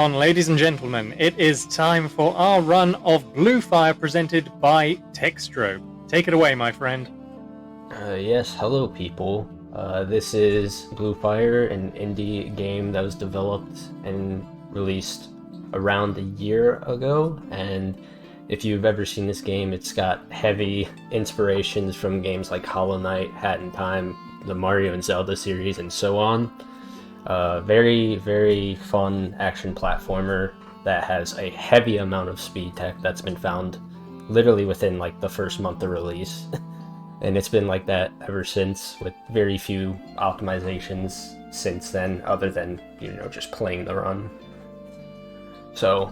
Ladies and gentlemen, it is time for our run of Blue Fire presented by Techstrobe. Take it away, my friend. Yes, hello people. This is Blue Fire, an indie game that was developed and released around a year ago, and if you've ever seen this game, it's got heavy inspirations from games like Hollow Knight, Hat in Time, the Mario and Zelda series, and so on. Very, very fun action platformer that has a heavy amount of speed tech that's been found literally within like the first month of release. And it's been like that ever since, with very few optimizations since then, other than, just playing the run. So,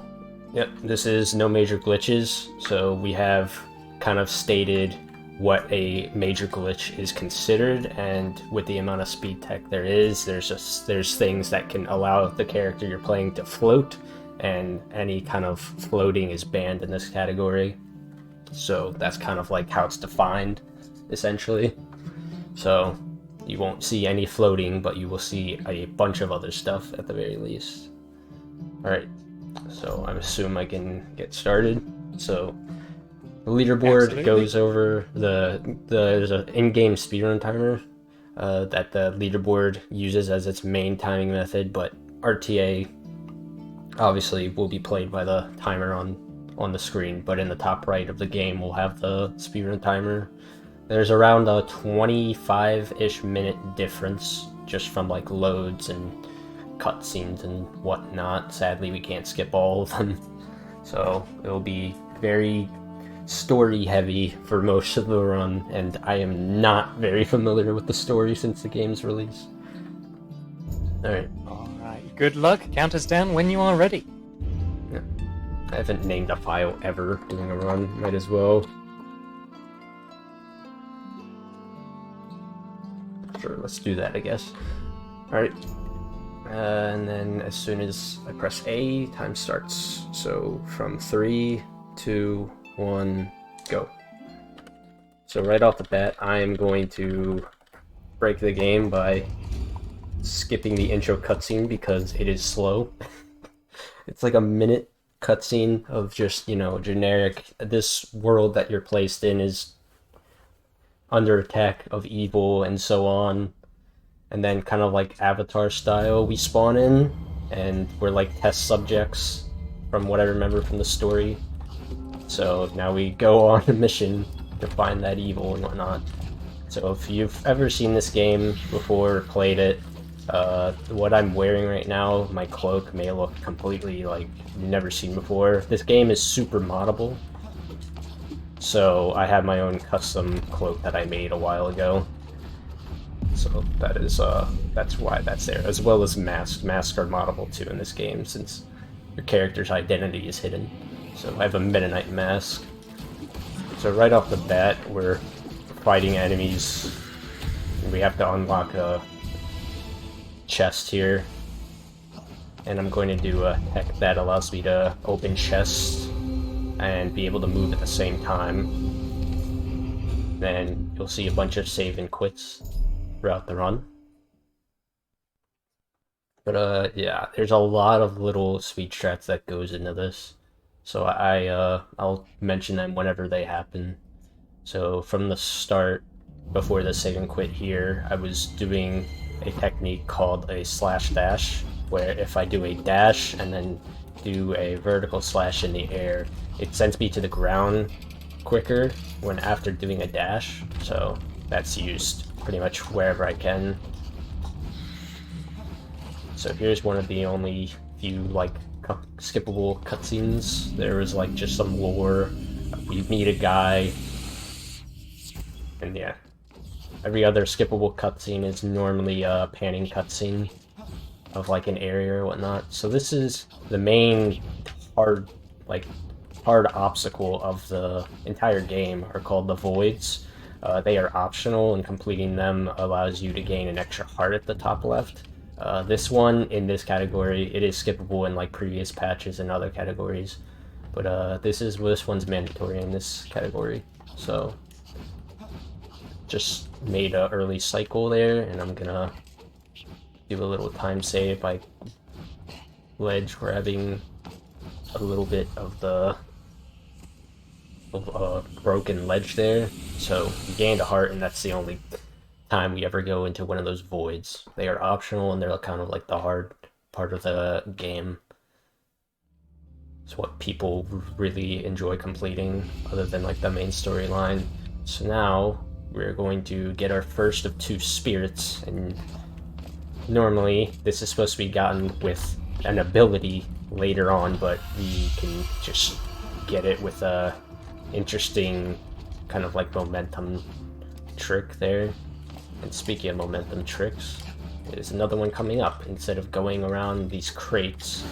yep, this is no major glitches, so we have kind of stated what a major glitch is considered, and with the amount of speed tech there's things that can allow the character you're playing to float, and any kind of floating is banned in this category. So that's kind of like how it's defined, essentially. So you won't see any floating, but you will see a bunch of other stuff at the very least. Alright, so I assume I can get started. So the leaderboard Absolutely. goes over there's an in-game speedrun timer that the leaderboard uses as its main timing method, but RTA obviously will be played by the timer on the screen, but in the top right of the game we'll have the speedrun timer. There's around a 25-ish minute difference just from like loads and cutscenes and whatnot. Sadly, we can't skip all of them, so it'll be very story heavy for most of the run, and I am not very familiar with the story since the game's release. Alright, good luck. Count us down when you are ready. Yeah. I haven't named a file ever doing a run, might as well. Sure, let's do that, I guess. Alright. And then as soon as I press A, time starts. So from 3, 2, 1, go. So right off the bat, I am going to break the game by skipping the intro cutscene because it is slow. It's like a minute cutscene of just, generic, this world that you're placed in is under attack of evil and so on. And then kind of like Avatar style, we spawn in and we're like test subjects from what I remember from the story. So now we go on a mission to find that evil and whatnot. So if you've ever seen this game before or played it, what I'm wearing right now, my cloak, may look completely like never seen before. This game is super moddable. So I have my own custom cloak that I made a while ago. So that's why that's there, as well as masks. Masks are moddable too in this game since your character's identity is hidden. So I have a Mennonite mask. So right off the bat, we're fighting enemies. We have to unlock a chest here. And I'm going to do a tech that allows me to open chests and be able to move at the same time. Then you'll see a bunch of save and quits throughout the run. But yeah, there's a lot of little speed strats that goes into this. So I'll mention them whenever they happen. So from the start, before the save and quit here, I was doing a technique called a slash dash, where if I do a dash and then do a vertical slash in the air, it sends me to the ground quicker when after doing a dash. So that's used pretty much wherever I can. So here's one of the only few like skippable cutscenes. There was like just some lore. We meet a guy, and yeah, every other skippable cutscene is normally a panning cutscene of like an area or whatnot. So this is the main hard obstacle of the entire game, are called the voids. They are optional, and completing them allows you to gain an extra heart at the top left. This one, in this category, it is skippable in like previous patches and other categories, but this one's mandatory in this category. So just made an early cycle there, and I'm gonna do a little time save by ledge, we're having a little bit of the broken ledge there, so we gained a heart, and that's the only time we ever go into one of those voids. They are optional, and they're kind of like the hard part of the game. It's what people really enjoy completing, other than like the main storyline. So now we're going to get our first of 2 spirits, and normally this is supposed to be gotten with an ability later on, but we can just get it with a interesting kind of like momentum trick there. And speaking of momentum tricks, there's another one coming up. Instead of going around these crates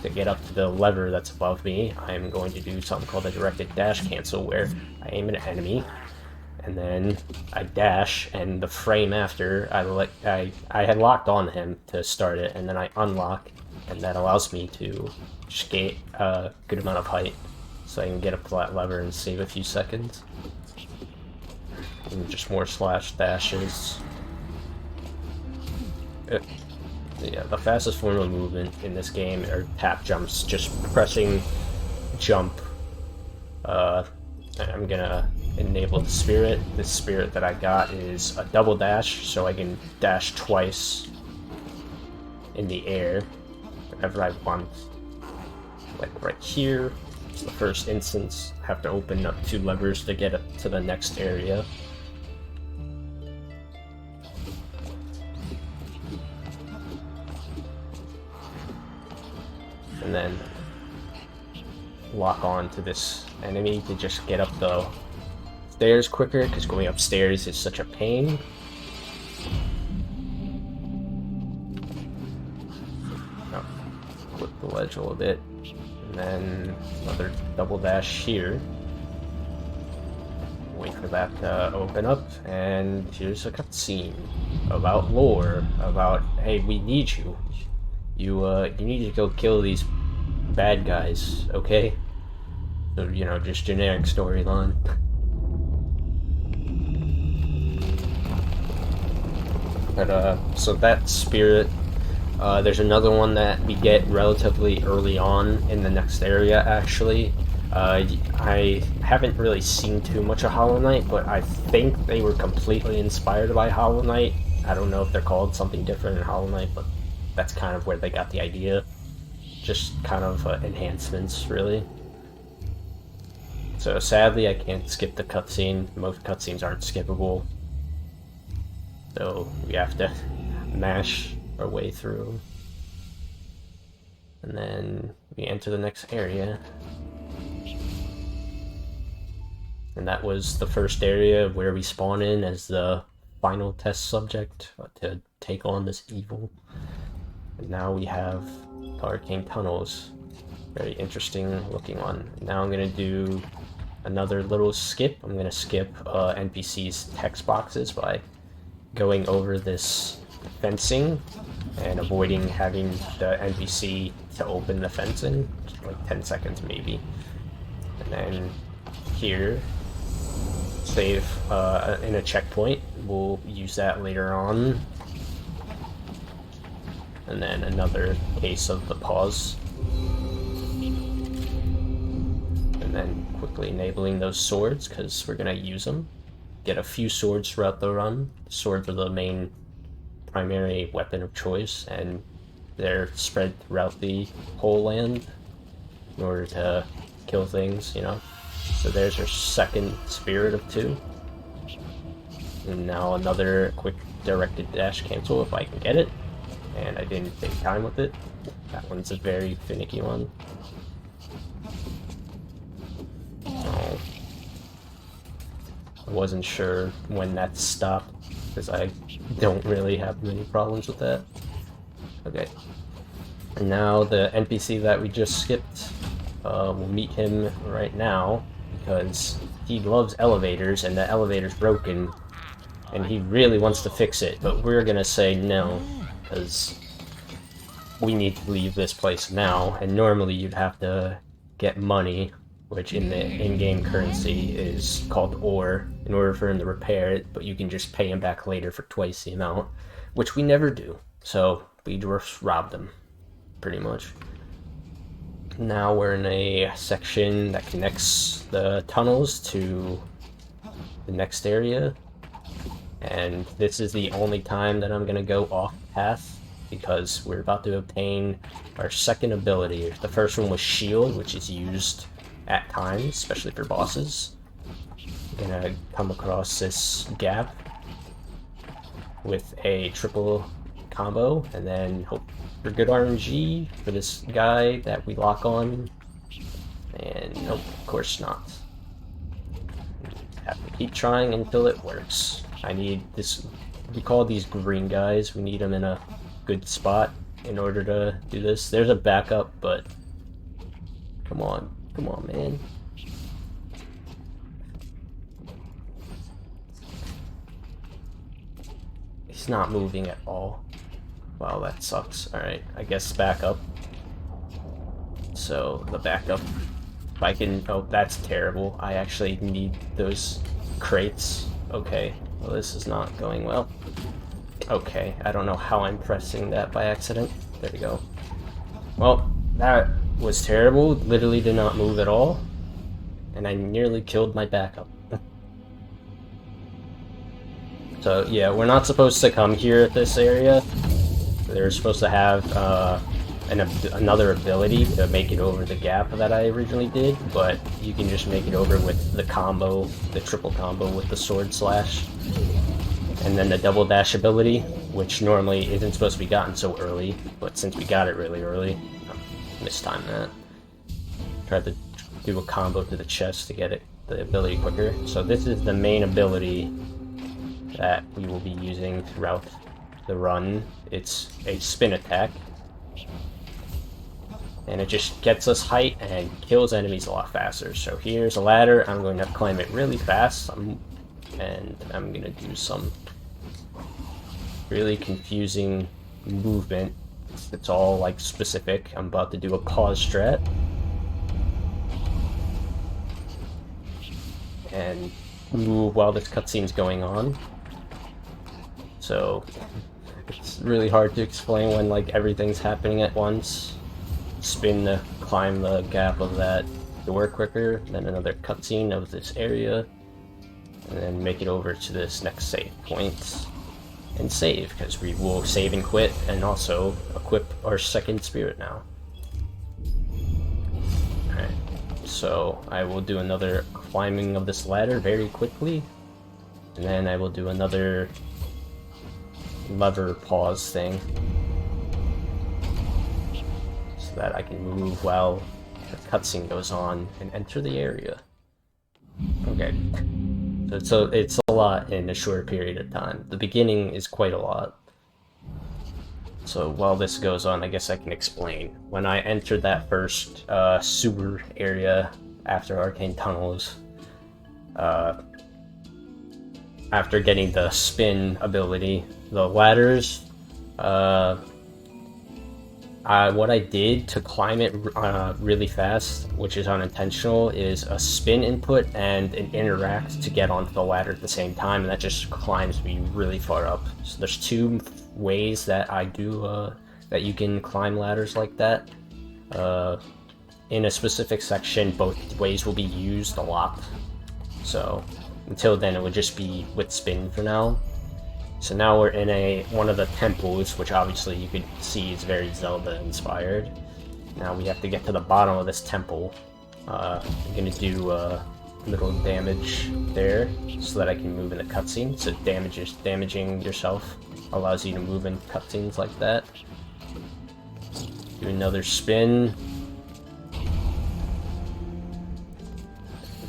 to get up to the lever that's above me, I'm going to do something called a directed dash cancel, where I aim at an enemy and then I dash, and the frame after I had locked on him to start it, and then I unlock, and that allows me to skate a good amount of height so I can get up to that lever and save a few seconds. And just more slash dashes. Yeah, the fastest form of movement in this game are tap jumps, just pressing jump. I'm gonna enable the spirit. This spirit that I got is a double dash, so I can dash twice in the air whenever I want. Like right here, it's the first instance. I have to open up 2 levers to get up to the next area. And then lock on to this enemy to just get up the stairs quicker, because going upstairs is such a pain. Oh, flip the ledge a little bit, and then another double dash here. Wait for that to open up, and here's a cutscene about lore, about, hey, we need you. You need to go kill these bad guys, okay? So, you know, just generic storyline. But, so that spirit, there's another one that we get relatively early on in the next area, actually. I haven't really seen too much of Hollow Knight, but I think they were completely inspired by Hollow Knight. I don't know if they're called something different in Hollow Knight, but that's kind of where they got the idea. Just kind of enhancements, really. So sadly, I can't skip the cutscene. Most cutscenes aren't skippable, so we have to mash our way through. And then we enter the next area. And that was the first area where we spawn in as the final test subject to take on this evil. And now we have the arcane tunnels. Very interesting looking one. Now I'm gonna do another little skip. I'm gonna skip NPC's text boxes by going over this fencing and avoiding having the NPC to open the fencing, like 10 seconds maybe. And then here, save in a checkpoint. We'll use that later on. And then another case of the pause. And then quickly enabling those swords, because we're going to use them. Get a few swords throughout the run. Swords are the main primary weapon of choice, and they're spread throughout the whole land in order to kill things, you know. So there's our second spirit of 2. And now another quick directed dash cancel if I can get it. And I didn't take time with it. That one's a very finicky one. Oh. I wasn't sure when that stopped, because I don't really have many problems with that. Okay. And now the NPC that we just skipped, we'll meet him right now, because he loves elevators, and the elevator's broken, and he really wants to fix it, but we're gonna say no, because we need to leave this place now, and normally you'd have to get money, which in the in-game currency is called ore, in order for him to repair it, but you can just pay him back later for twice the amount, which we never do, so we just robbed him, pretty much. Now we're in a section that connects the tunnels to the next area, and this is the only time that I'm gonna go off path because we're about to obtain our second ability. The first one was Shield, which is used at times, especially for bosses. I'm gonna come across this gap with a triple combo, and then hope for good RNG for this guy that we lock on. And nope, of course not. Have to keep trying until it works. I need this. We call these green guys. We need them in a good spot in order to do this. There's a backup, but come on, man. He's not moving at all. Wow, that sucks. Alright, I guess backup. So, the backup. If I can... Oh, that's terrible. I actually need those crates. Okay, well this is not going well. Okay, I don't know how I'm pressing that by accident. There we go. Well, that was terrible. Literally did not move at all. And I nearly killed my backup. So yeah, we're not supposed to come here at this area. They're supposed to have another ability to make it over the gap that I originally did, but you can just make it over with the combo, the triple combo with the sword slash, and then the double dash ability, which normally isn't supposed to be gotten so early, but since we got it really early, I mistimed that. Tried to do a combo to the chest to get the ability quicker. So this is the main ability that we will be using throughout the run. It's a spin attack, and it just gets us height and kills enemies a lot faster. So here's a ladder. I'm going to climb it really fast, and I'm going to do some really confusing movement. It's all like specific. I'm about to do a pause strat and move while this cutscene's going on. So it's really hard to explain when like everything's happening at once. Spin to climb the gap of that door quicker, then another cutscene of this area, and then make it over to this next save point and save, because we will save and quit and also equip our second spirit now. Alright, so I will do another climbing of this ladder very quickly, and then I will do another lever pause thing so that I can move while the cutscene goes on and enter the area. Okay, so it's a lot in a short period of time. The beginning is quite a lot. So while this goes on, I guess I can explain. When I entered that first sewer area after Arcane Tunnels, after getting the spin ability, the ladders, what I did to climb it really fast, which is unintentional, is a spin input and an interact to get onto the ladder at the same time, and that just climbs me really far up. So there's two ways that I do that you can climb ladders like that. In a specific section, both ways will be used a lot. So until then, it would just be with spin for now. So now we're in one of the temples, which obviously you could see is very Zelda inspired. Now we have to get to the bottom of this temple. I'm gonna do little damage there so that I can move in the cutscene. So damaging yourself allows you to move in cutscenes like that. Do another spin.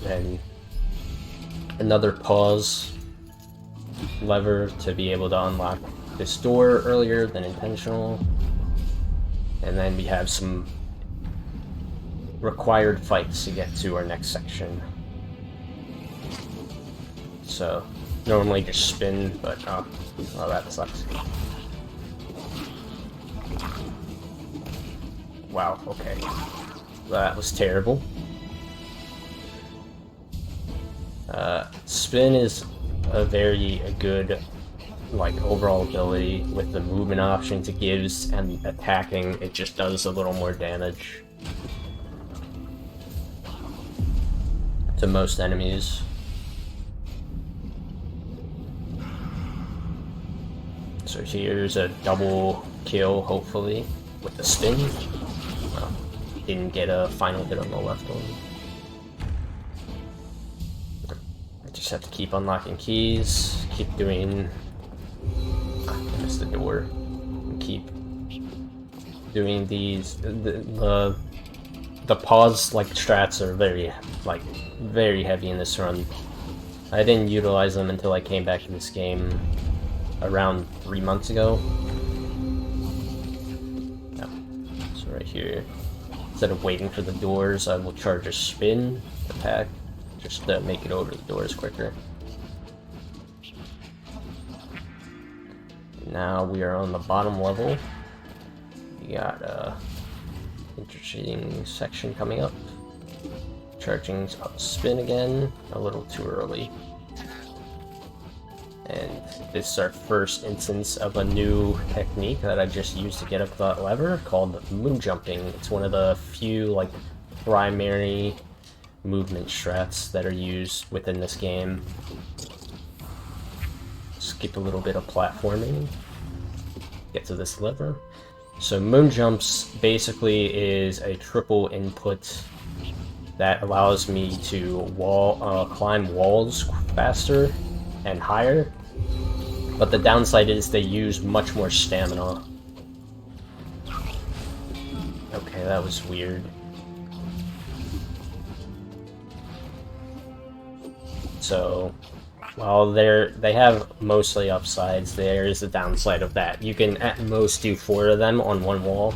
Then another pause lever to be able to unlock this door earlier than intentional. And then we have some required fights to get to our next section. So normally just spin, but oh that sucks. Wow, okay. That was terrible. Spin is a very good like overall ability with the movement options it gives, and attacking it just does a little more damage. to most enemies. So here's a double kill, hopefully, with the spin. Well, didn't get a final hit on the left one. I just have to keep unlocking keys, keep doing... I missed the door. Keep doing these... The pause like strats are very heavy in this run. I didn't utilize them until I came back to this game around 3 months ago. Yeah. So right here, instead of waiting for the doors, I will charge a spin attack just to make it over the doors quicker. Now we are on the bottom level. We got a interesting section coming up. Charging up spin again, a little too early. And this is our first instance of a new technique that I just used to get up that lever called moon jumping. It's one of the few like primary movement strats that are used within this game. Skip a little bit of platforming. Get to this lever. So moon jumps basically is a triple input that allows me to climb walls faster and higher, but the downside is they use much more stamina. Okay, that was weird. So, while they have mostly upsides, there is the downside of that. You can at most do 4 of them on one wall.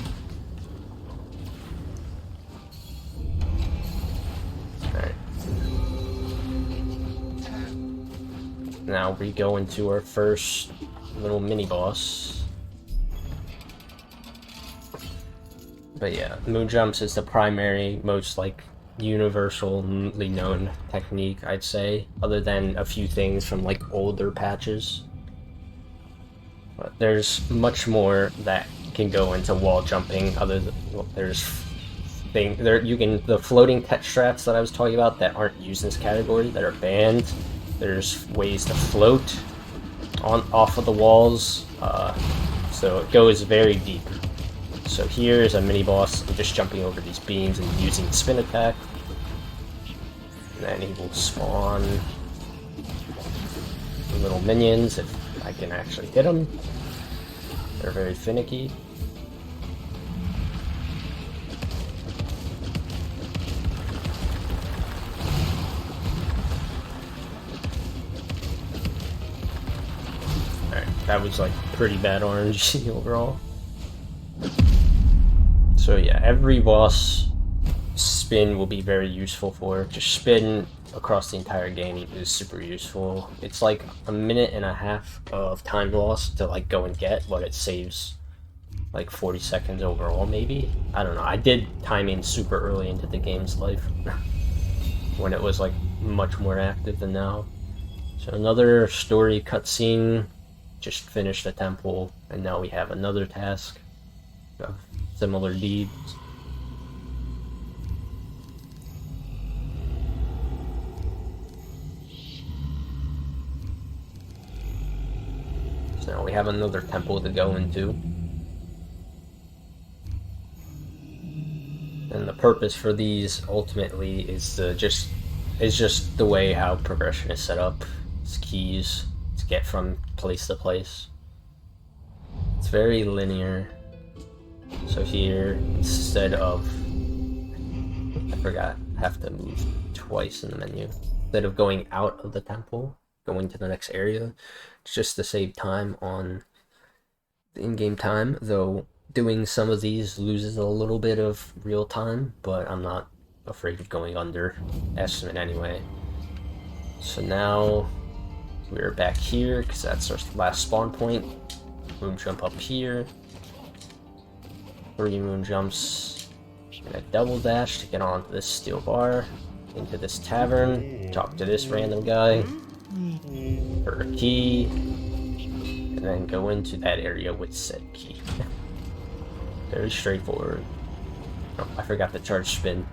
Now we go into our first little mini-boss. But yeah, moon jumps is the primary, most like universally known technique, I'd say, other than a few things from like older patches. But there's much more that can go into wall jumping. Other than there's the floating tech strats that I was talking about that aren't used in this category, that are banned. There's ways to float off of the walls, so it goes very deep. So here's a mini boss. I'm just jumping over these beams and using the spin attack. And then he will spawn little minions if I can actually hit them. They're very finicky. That was like pretty bad RNG overall. So yeah, every boss spin will be very useful for. Just spin across the entire game is super useful. It's like a minute and a half of time lost to like go and get, but it saves like 40 seconds overall maybe. I don't know. I did timing super early into the game's life when it was like much more active than now. So another story cutscene. Just finished the temple, and now we have another task of similar deeds. So now we have another temple to go into. And the purpose for these ultimately is to just the way how progression is set up. It's keys to get from place to place. It's very linear. So here, instead of... I forgot, I have to move twice in the menu. Instead of going out of the temple, going to the next area, it's just to save time on the in-game time, though doing some of these loses a little bit of real time, but I'm not afraid of going under estimate anyway. So now we're back here, because that's our last spawn point. Moon jump up here. 3 moon jumps. And a double dash to get onto this steel bar. Into this tavern. Talk to this random guy. For a key. And then go into that area with said key. Very straightforward. Oh, I forgot to charge spin.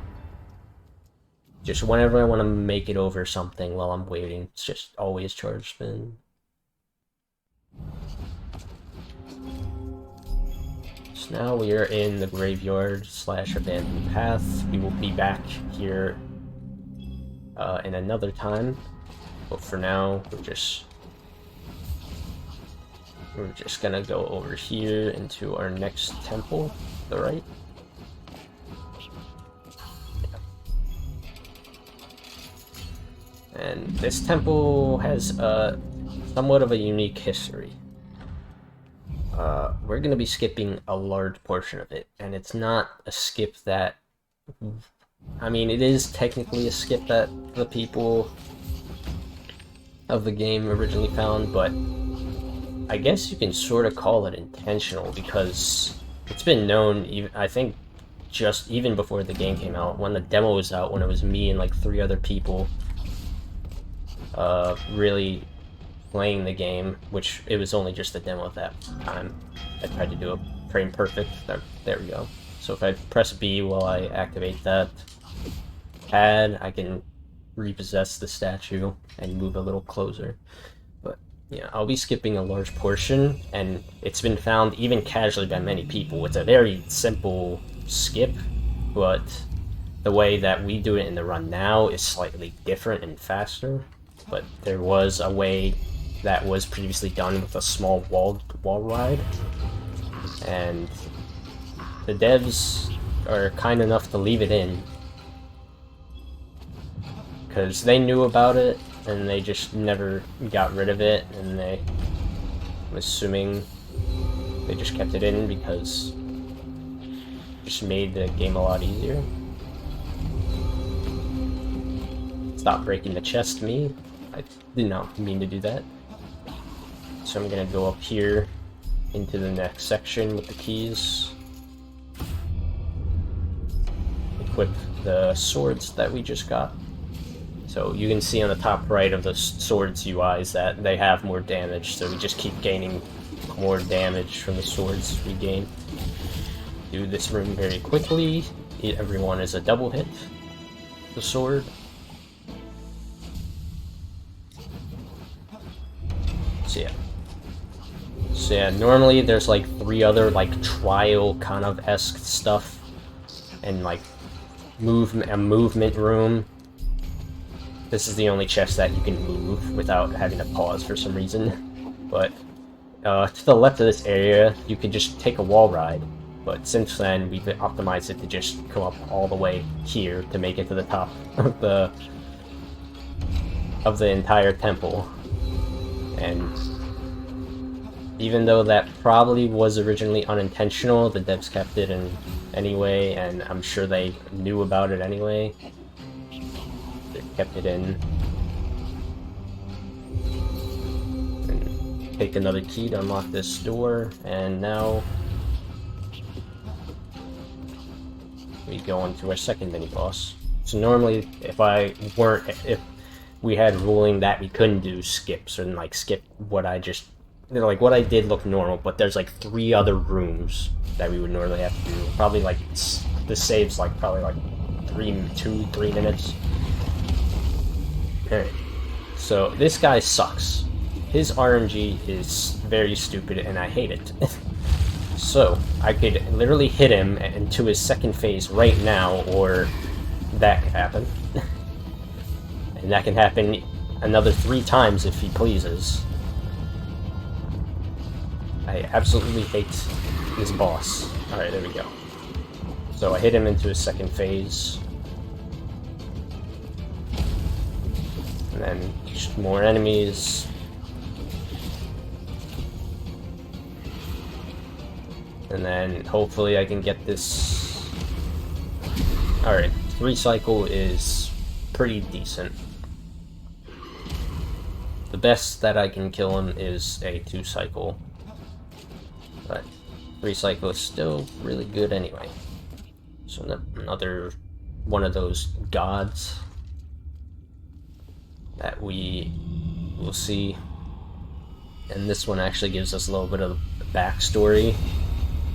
Just whenever I want to make it over something while I'm waiting, it's just always charge spin. So now we are in the graveyard / abandoned path. We will be back here in another time, but for now we're just gonna go over here into our next temple, the right. And this temple has somewhat of a unique history. We're going to be skipping a large portion of it, and it's not a skip that... I mean, it is technically a skip that the people of the game originally found, but I guess you can sort of call it intentional, because it's been known, I think, just even before the game came out, when the demo was out, when it was me and like 3 other people really playing the game, which it was only just a demo at that time. I tried to do a frame perfect. There we go. So if I press B while I activate that pad, I can repossess the statue and move a little closer. But yeah, I'll be skipping a large portion, and it's been found even casually by many people. It's a very simple skip, but the way that we do it in the run now is slightly different and faster. But there was a way that was previously done with a small wall ride, and the devs are kind enough to leave it in because they knew about it and they just never got rid of it, and I'm assuming they just kept it in because it just made the game a lot easier. Stop breaking the chest, me. I did not mean to do that. So I'm gonna go up here into the next section with the keys. Equip the swords that we just got. So you can see on the top right of the swords UIs that they have more damage, so we just keep gaining more damage from the swords we gain. Do this room very quickly. Everyone is a double hit. The sword. So yeah, normally there's like 3 other like trial kind of esque stuff, and like a movement room. This is the only chest that you can move without having to pause for some reason. But to the left of this area, you can just take a wall ride. But since then, we've optimized it to just come up all the way here to make it to the top of the entire temple. And even though that probably was originally unintentional, the devs kept it in anyway, and I'm sure they knew about it anyway. They kept it in. And take another key to unlock this door, and now we go into our second mini-boss. So normally, if we had ruling that we couldn't do skips, or like skip what I just... like what I did looked normal, but there's like 3 other rooms that we would normally have to do. Probably like this saves like probably like 2-3 minutes. Alright, so this guy sucks. His RNG is very stupid and I hate it. So I could literally hit him into his second phase right now, or that could happen. And that can happen another 3 times if he pleases. I absolutely hate this boss. Alright, there we go. So I hit him into his second phase. And then just more enemies. And then hopefully I can get this... Alright, 3 cycle is pretty decent. The best that I can kill him is a 2 cycle. But 3 cycle is still really good anyway. So another one of those gods that we will see. And this one actually gives us a little bit of backstory.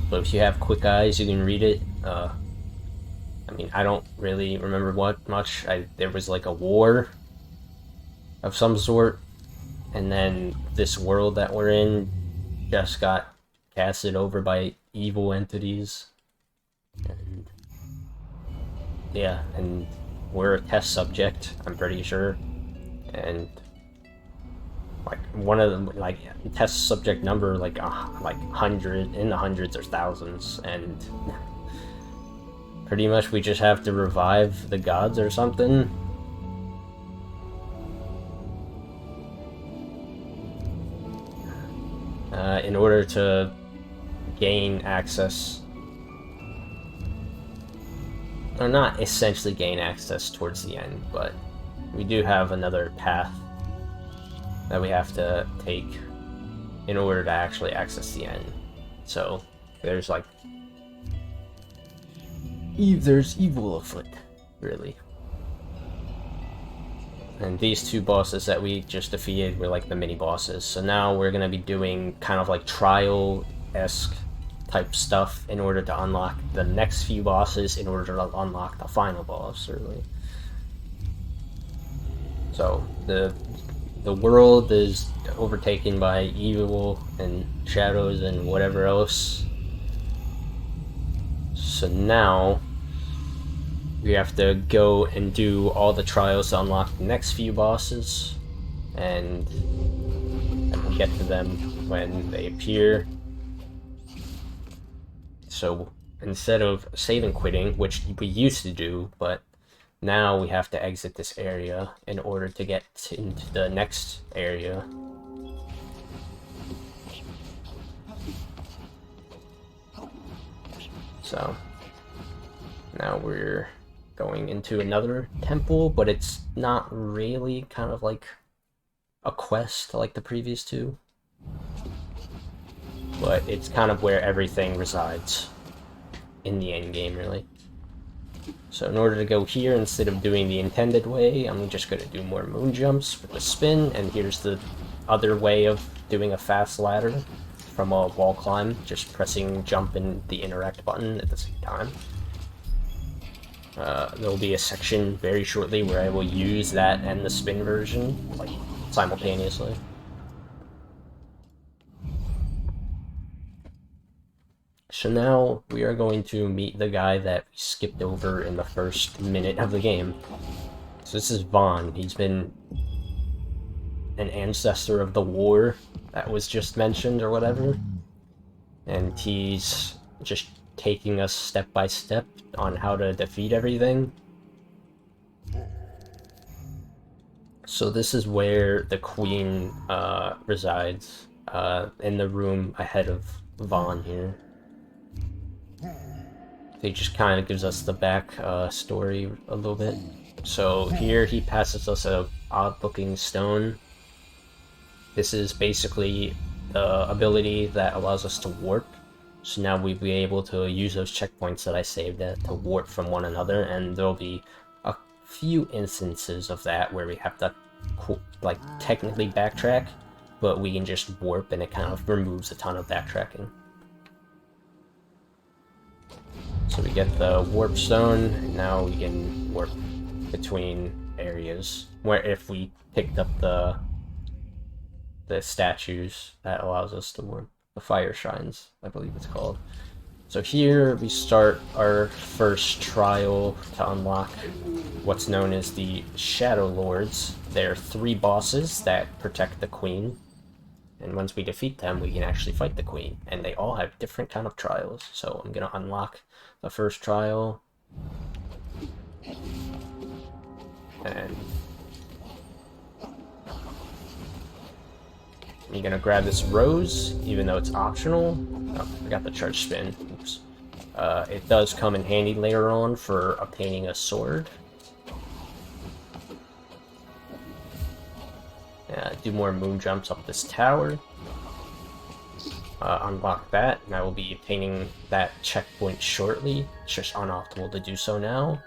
But if you have quick eyes, you can read it. I mean, I don't really remember what much. There was like a war of some sort, and then this world that we're in just got casted over by evil entities. And yeah, and we're a test subject, I'm pretty sure. And like one of them, like test subject number, like 100, in the hundreds or thousands, and pretty much we just have to revive the gods or something. In order to gain access, or not essentially gain access towards the end, but we do have another path that we have to take in order to actually access the end. So there's like there's evil afoot, really. And these two bosses that we just defeated were like the mini bosses. So now we're gonna be doing kind of like trial-esque type stuff in order to unlock the next few bosses, in order to unlock the final boss, really. So the world is overtaken by evil and shadows and whatever else. So now we have to go and do all the trials to unlock the next few bosses, and we'll get to them when they appear. So instead of save and quitting, which we used to do, but now we have to exit this area in order to get into the next area. So now we're going into another temple, but it's not really kind of like a quest like the previous two. But it's kind of where everything resides in the end game, really. So in order to go here, instead of doing the intended way, I'm just going to do more moon jumps with the spin, and here's the other way of doing a fast ladder from a wall climb, just pressing jump and the interact button at the same time. There'll be a section very shortly where I will use that and the spin version, like, simultaneously. So now we are going to meet the guy that we skipped over in the first minute of the game. So this is Vaughn. He's been an ancestor of the war that was just mentioned or whatever. And he's just taking us step by step on how to defeat everything. So this is where the queen resides, in the room ahead of Vaughn here. He just kind of gives us the back story a little bit. So here he passes us a odd-looking stone. This is basically the ability that allows us to warp. So now we'll be able to use those checkpoints that I saved at to warp from one another, and there'll be a few instances of that where we have to, like, technically backtrack, but we can just warp and it kind of removes a ton of backtracking. So we get the warp stone, and now we can warp between areas, where if we picked up the statues, that allows us to warp. The fire shrines, I believe it's called. So here we start our first trial to unlock what's known as the Shadow Lords. They're 3 bosses that protect the queen, and once we defeat them, we can actually fight the queen, and they all have different kind of trials. So I'm gonna unlock the first trial, and you're gonna grab this rose, even though it's optional. Oh, I got the charge spin. Oops. It does come in handy later on for obtaining a sword. Do more moon jumps up this tower. Unlock that, and I will be obtaining that checkpoint shortly. It's just unoptimal to do so now.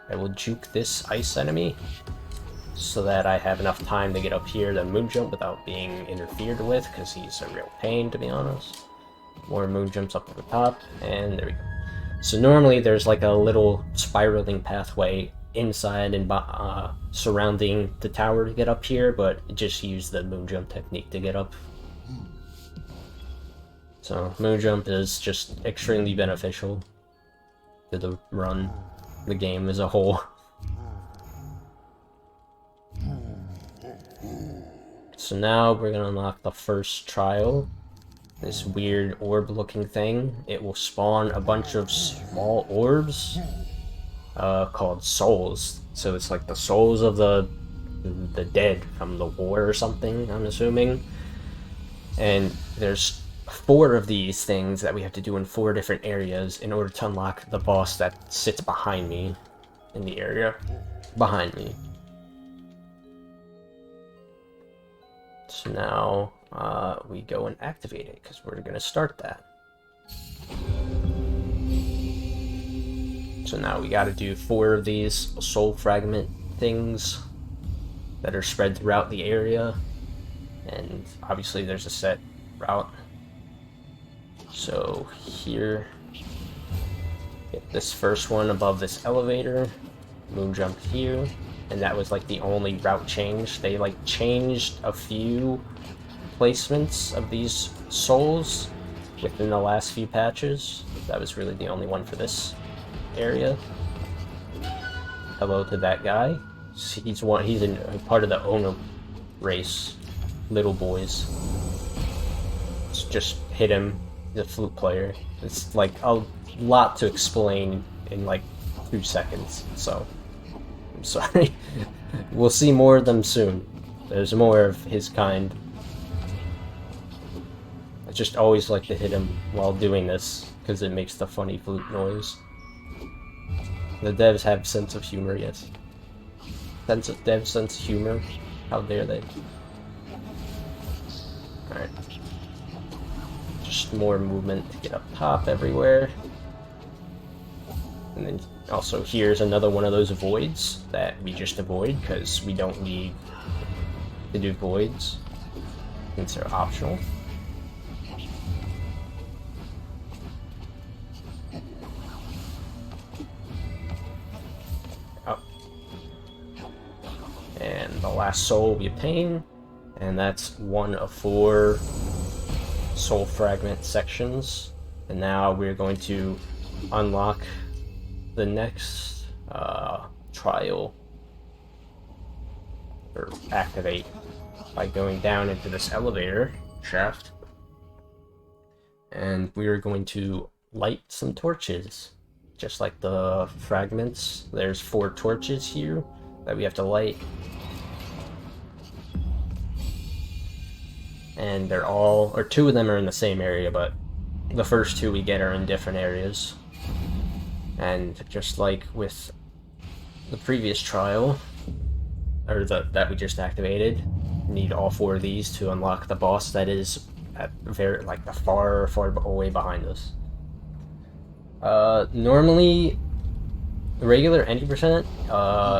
I will juke this ice enemy so that I have enough time to get up here to moon jump without being interfered with, because he's a real pain, to be honest. More moon jumps up to the top, and there we go. So normally there's like a little spiraling pathway inside and surrounding the tower to get up here, but just use the moon jump technique to get up. So moon jump is just extremely beneficial to the run, the game as a whole. So now we're gonna unlock the first trial. This weird orb-looking thing. It will spawn a bunch of small orbs called souls. So it's like the souls of the dead from the war or something, I'm assuming. And there's 4 of these things that we have to do in 4 different areas in order to unlock the boss that sits behind me in the area behind me. So now we go and activate it because we're going to start that. So now we got to do 4 of these soul fragment things that are spread throughout the area, and obviously there's a set route. So here, get this first one above this elevator, moon jump here, and that was like the only route change. They like changed a few placements of these souls within the last few patches. That was really the only one for this area. Hello to that guy. He's a part of the owner race, little boys. Just hit him. He's a flute player. It's like a lot to explain in like 2 seconds, so I'm sorry. We'll see more of them soon. There's more of his kind. I just always like to hit him while doing this because it makes the funny flute noise. The devs have sense of humor, yes. Sense of humor. How dare they? Alright. Just more movement to get up top everywhere. And then also here's another one of those voids that we just avoid because we don't need to do voids since they're optional. And the last soul will be a pain, and that's 1 of 4 soul fragment sections. And now we're going to unlock the next trial, or activate, by going down into this elevator shaft. And we are going to light some torches, just like the fragments. There's 4 torches here that we have to light. And they're all, or 2 of them are in the same area, but the first 2 we get are in different areas. And just like with the previous trial, or that we just activated, we need all 4 of these to unlock the boss that is at very, like, the far away behind us. Normally, regular any percent,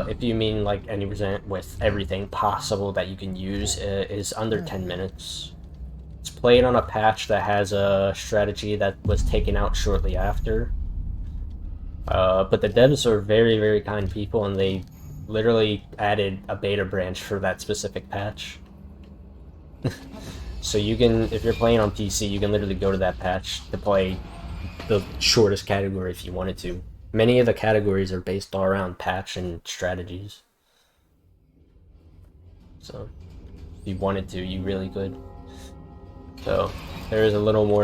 if you mean like any percent with everything possible that you can use, is under 10 minutes. It's played on a patch that has a strategy that was taken out shortly after. But the devs are very, very kind people, and they literally added a beta branch for that specific patch. So you can, if you're playing on PC, you can literally go to that patch to play the shortest category if you wanted to. Many of the categories are based all around patch and strategies. So, if you wanted to, you really could. So, there is a little more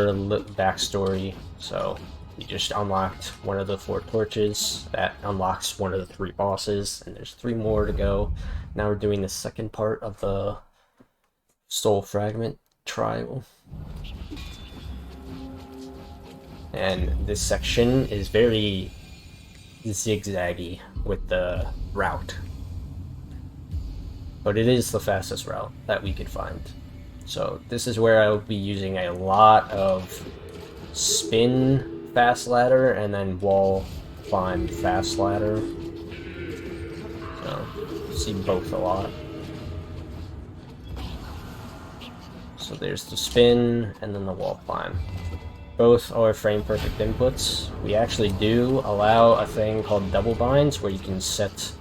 backstory. So, you just unlocked 1 of the 4 torches. That unlocks 1 of the 3 bosses, and there's 3 more to go. Now we're doing the second part of the soul fragment trial. And this section is very zigzaggy with the route, but it is the fastest route that we could find. So this is where I will be using a lot of spin fast ladder and then wall climb fast ladder. So see both a lot. So there's the spin and then the wall climb. both are frame perfect inputs. We actually do allow a thing called double binds where you can set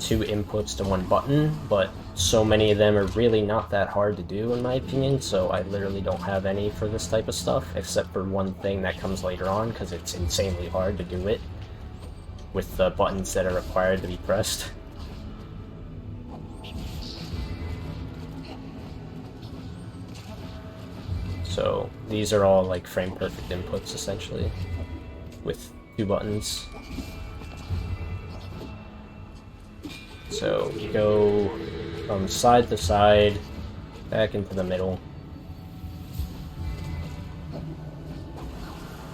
2 inputs to 1 button, but so many of them are really not that hard to do in my opinion, so I literally don't have any for this type of stuff, except for one thing that comes later on, because it's insanely hard to do it with the buttons that are required to be pressed. So these are all like frame perfect inputs essentially, with 2 buttons. So you go from side to side, back into the middle.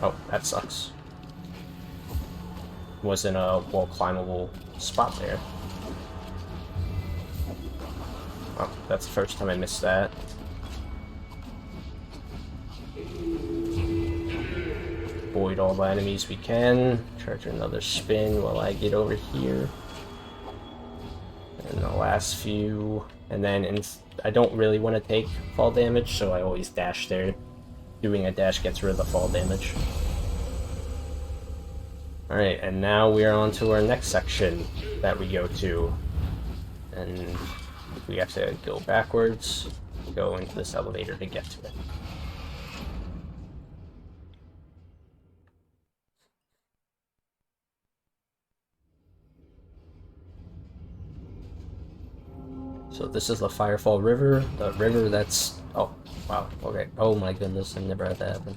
Oh, that sucks. Wasn't a wall climbable spot there. Oh, that's the first time I missed that. Avoid all the enemies we can. Charge another spin while I get over here. And the last few, and then I don't really want to take fall damage, so I always dash there. Doing a dash gets rid of the fall damage. Alright, and now we are on to our next section that we go to. And we have to go backwards, go into this elevator to get to it. So this is the Firefall River, the river that's... oh, wow, okay. Oh my goodness, I've never had that happen.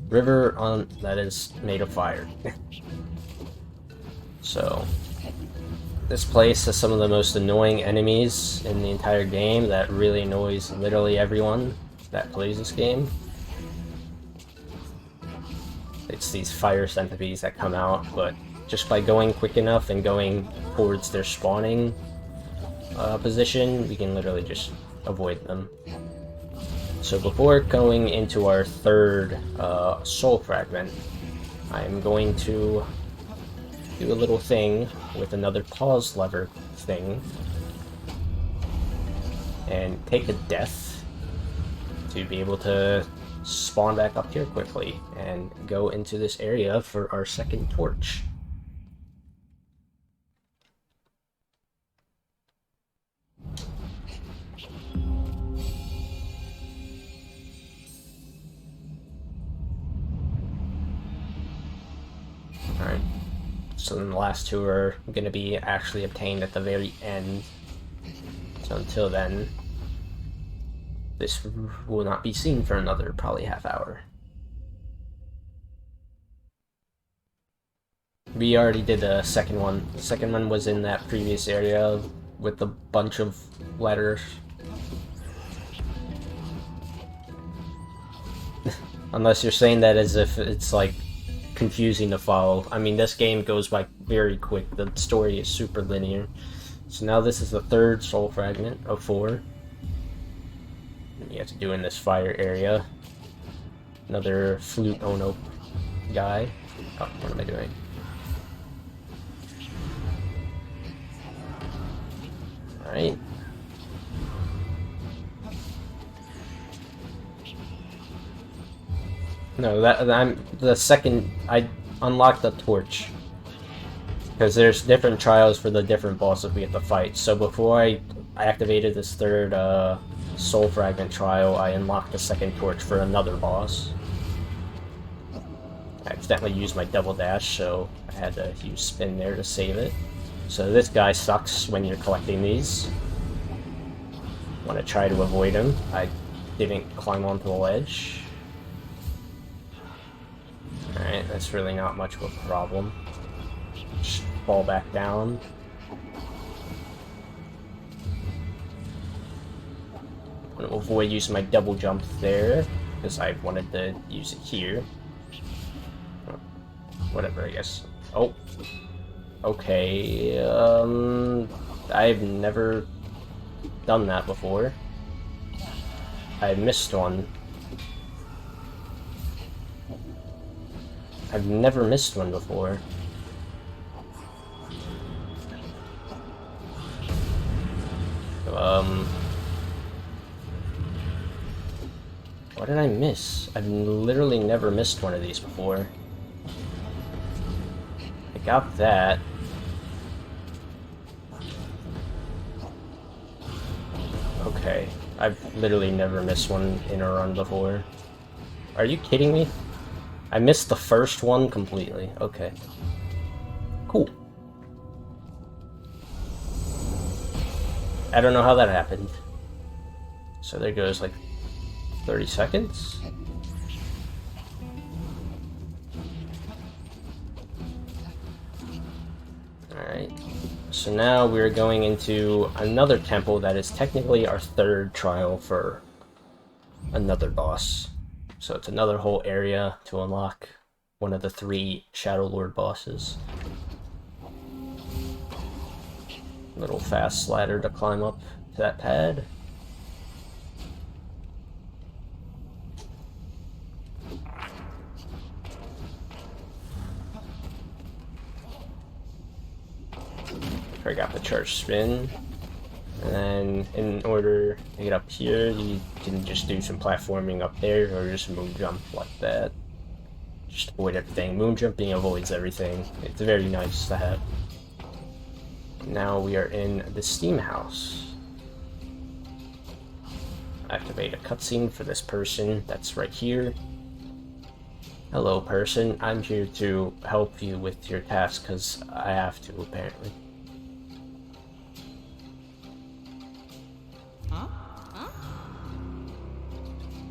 River that is made of fire. So, this place has some of the most annoying enemies in the entire game that really annoys literally everyone that plays this game. It's these fire centipedes that come out, but just by going quick enough and going towards their spawning position, we can literally just avoid them. So before going into our third soul fragment, I'm going to do a little thing with another pause lever thing and take a death to be able to spawn back up here quickly and go into this area for our second torch. Alright, so then the last 2 are going to be actually obtained at the very end. So until then, this will not be seen for another probably half hour. We already did the second one. The second one was in that previous area with a bunch of letters. Unless you're saying that as if it's like confusing to follow. I mean, this game goes by very quick. The story is super linear. So now this is the third soul fragment of 4. You have to do in this fire area. Another flute Ono guy. Oh, what am I doing? Alright. No, I'm the second I unlocked the torch because there's different trials for the different bosses we have to fight. So before I activated this third soul fragment trial, I unlocked the second torch for another boss. I accidentally used my double dash, so I had to use spin there to save it. So this guy sucks when you're collecting these. Want to try to avoid him. I didn't climb onto the ledge. Alright, that's really not much of a problem. Just fall back down. I'm going to avoid using my double jump there, because I wanted to use it here. Whatever, I guess. Oh. Okay, I've never done that before. I missed one. I've never missed one before. What did I miss? I've literally never missed one of these before. I got that. Okay, I've literally never missed one in a run before. Are you kidding me? I missed the first one completely. Okay. Cool. I don't know how that happened. So there goes like 30 seconds. Alright. So now we're going into another temple that is technically our third trial for another boss. So it's another whole area to unlock one of the 3 Shadow Lord bosses. Little fast ladder to climb up to that pad. I got the charge spin. And then in order to get up here, you can just do some platforming up there or just moon jump like that. Just avoid everything. Moon jumping avoids everything. It's very nice to have. Now we are in the steam house. Activate a cutscene for this person that's right here. Hello person, I'm here to help you with your task because I have to apparently.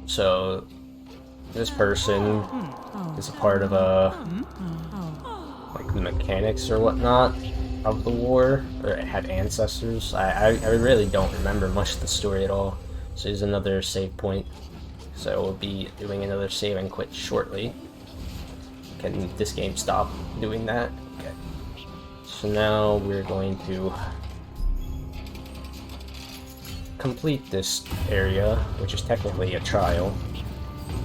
So, this person is a part of like the mechanics or whatnot of the war, or it had ancestors. I really don't remember much of the story at all. So here's another save point. So we'll be doing another save and quit shortly. Can this game stop doing that? Okay. So now we're going to complete this area, which is technically a trial,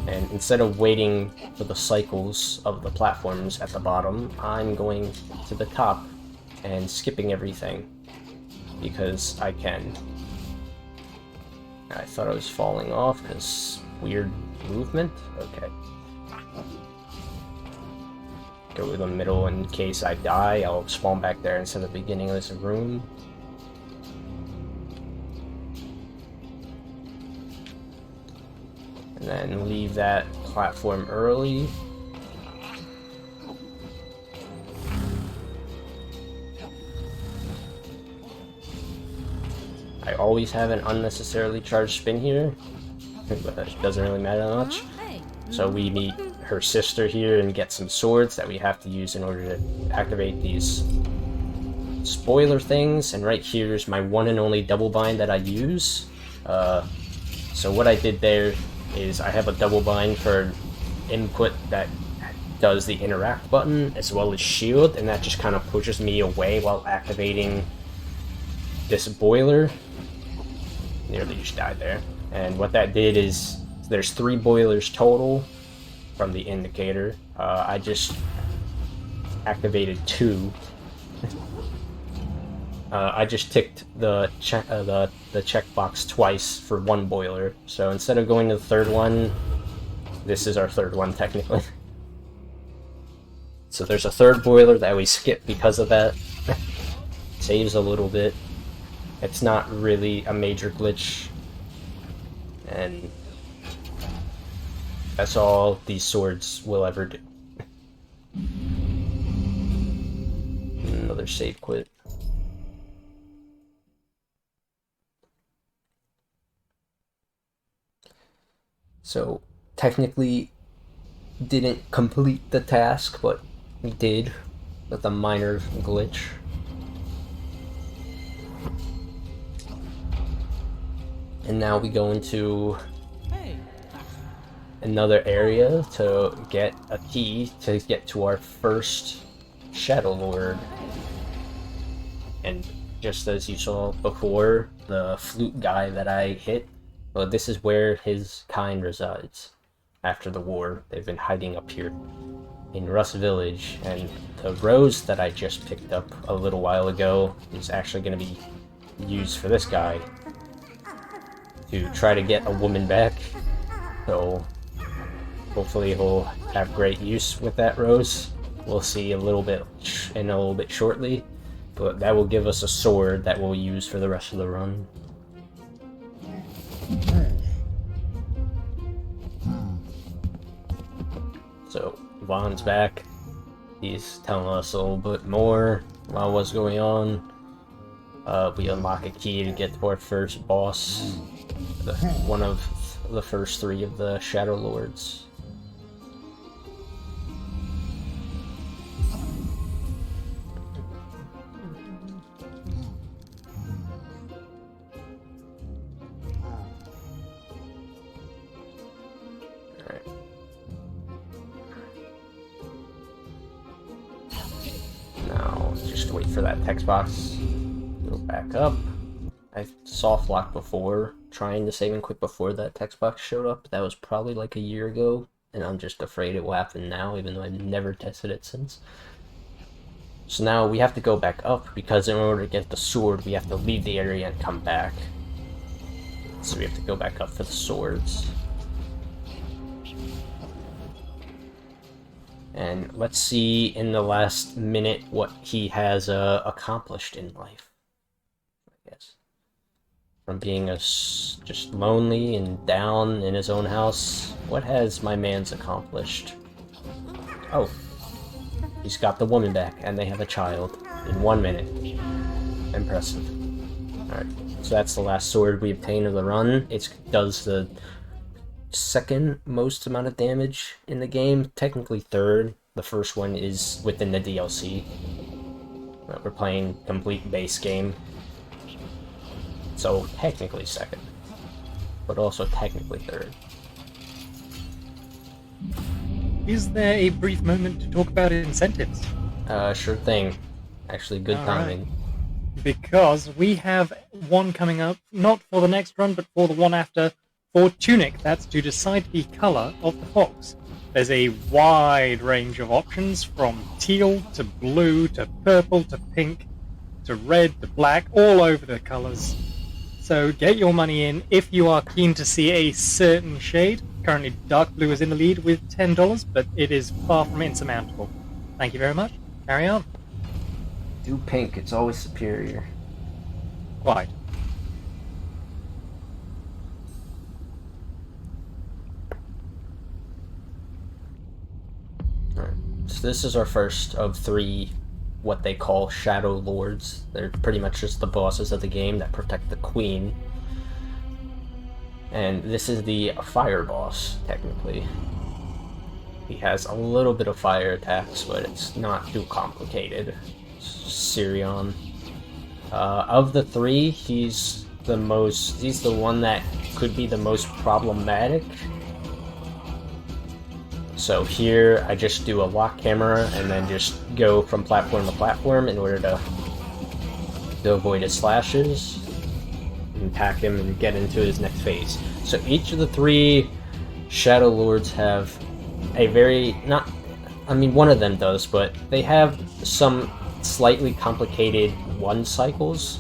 and instead of waiting for the cycles of the platforms at the bottom, I'm going to the top and skipping everything because I can. I thought I was falling off because weird movement. Okay. Go to the middle in case I die. I'll spawn back there instead of the beginning of this room. And then leave that platform early. I always have an unnecessarily charged spin here, but it doesn't really matter that much. So we meet her sister here and get some swords that we have to use in order to activate these spoiler things. And right here is my one and only double bind that I use. So what I did there is I have a double bind for input that does the interact button as well as shield, and that just kind of pushes me away while activating this boiler. Nearly just died there. And what that did is there's 3 boilers total from the indicator. I just activated 2. I just ticked the checkbox twice for 1 boiler. So instead of going to the 3rd one, this is our 3rd one technically. So there's a 3rd boiler that we skip because of that. Saves a little bit. It's not really a major glitch. And that's all these swords will ever do. Another save quit. So, technically, didn't complete the task, but we did with a minor glitch. And now we go into another area to get a key to get to our first Shadow Lord. And just as you saw before, the flute guy that I hit, well, this is where his kind resides. After the war, they've been hiding up here in Rust Village, and the rose that I just picked up a little while ago is actually going to be used for this guy to try to get a woman back. So hopefully he'll have great use with that rose. We'll see a little bit shortly, but that will give us a sword that we'll use for the rest of the run. So Vaughn's back. He's telling us a little bit more about what's going on. We unlock a key to get to our first boss, one of the first 3 of the Shadow Lords. Now, just wait for that text box. Go back up. I soft locked before, trying to save and quit before that text box showed up. That was probably like a year ago, and I'm just afraid it will happen now, even though I've never tested it since. So now we have to go back up, because in order to get the sword, we have to leave the area and come back. So we have to go back up for the swords. And let's see in the last minute what he has accomplished in life, I guess. From being just lonely and down in his own house, what has my man's accomplished? Oh, he's got the woman back, and they have a child in 1 minute. Impressive. Alright, so that's the last sword we obtain of the run. It does the second most amount of damage in the game, technically third. The first one is within the DLC. But we're playing complete base game, so technically second, but also technically third. Is there a brief moment to talk about incentives? Sure thing. Actually, good timing. Right. Because we have one coming up, not for the next run, but for the one after, for Tunic. That's to decide the color of the fox. There's a wide range of options, from teal to blue to purple to pink to red to black, all over the colors. So get your money in if you are keen to see a certain shade. Currently dark blue is in the lead with $10, but it is far from insurmountable. Thank you very much. Carry on. Do pink, it's always superior. Quite. Alright, so this is our first of 3 what they call Shadow Lords. They're pretty much just the bosses of the game that protect the queen. And this is the fire boss, technically. He has a little bit of fire attacks, but it's not too complicated. Sirion. Of the 3, he's the one that could be the most problematic. So here, I just do a lock camera and then just go from platform to platform in order to avoid his slashes, and attack him and get into his next phase. So each of the 3 Shadow Lords have a one of them does, but they have some slightly complicated 1 cycles,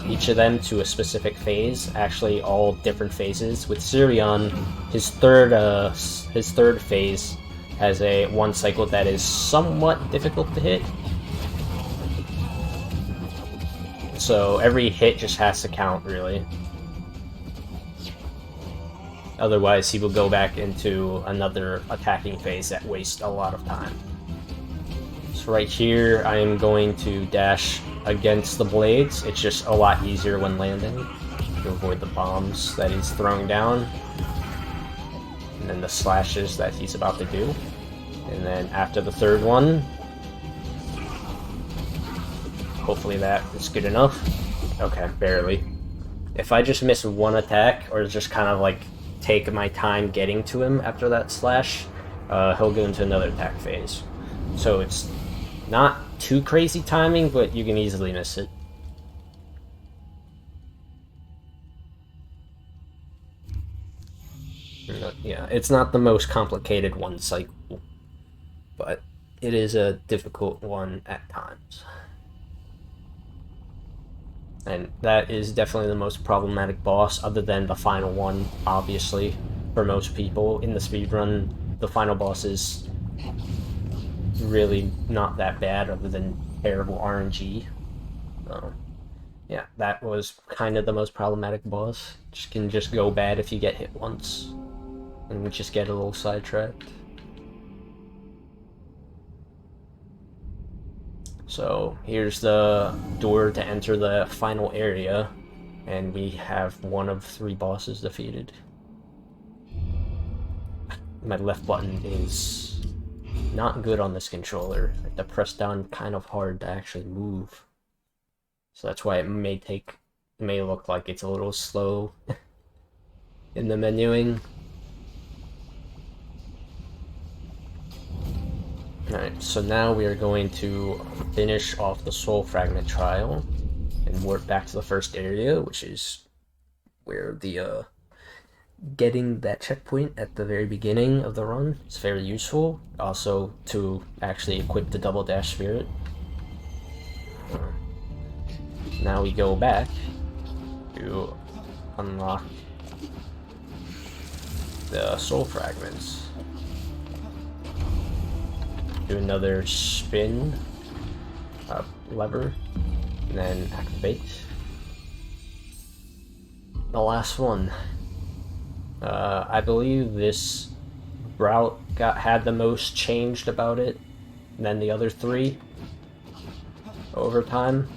each of them to a specific phase, actually all different phases. With Sirion, his third phase has a 1 cycle that is somewhat difficult to hit. So every hit just has to count, really. Otherwise, he will go back into another attacking phase that wastes a lot of time. So right here, I am going to dash against the blades. It's just a lot easier when landing to avoid the bombs that he's throwing down, and then the slashes that he's about to do. And then after the third one, hopefully that is good enough. Okay, barely. If I just miss 1 attack, or just kind of like take my time getting to him after that slash, he'll go into another attack phase. So it's not too crazy timing, but you can easily miss it. Yeah, it's not the most complicated 1 cycle, but it is a difficult one at times. And that is definitely the most problematic boss, other than the final one, obviously. for most people in the speedrun, the final boss is really not that bad other than terrible RNG. So, yeah, that was kind of the most problematic boss. Can just go bad if you get hit once, and we just get a little sidetracked. So here's the door to enter the final area, and we have one of 3 bosses defeated. My left button is not good on this controller. I have to press down kind of hard to actually move. So that's why it may look like it's a little slow in the menuing. Alright, so now we are going to finish off the Soul Fragment trial and warp back to the first area, which is where the getting that checkpoint at the very beginning of the run is very useful. Also to actually equip the Double Dash Spirit. Now we go back to unlock the Soul Fragments. Do another spin lever, and then activate the last one. I believe this route had the most changed about it than the other 3 over time.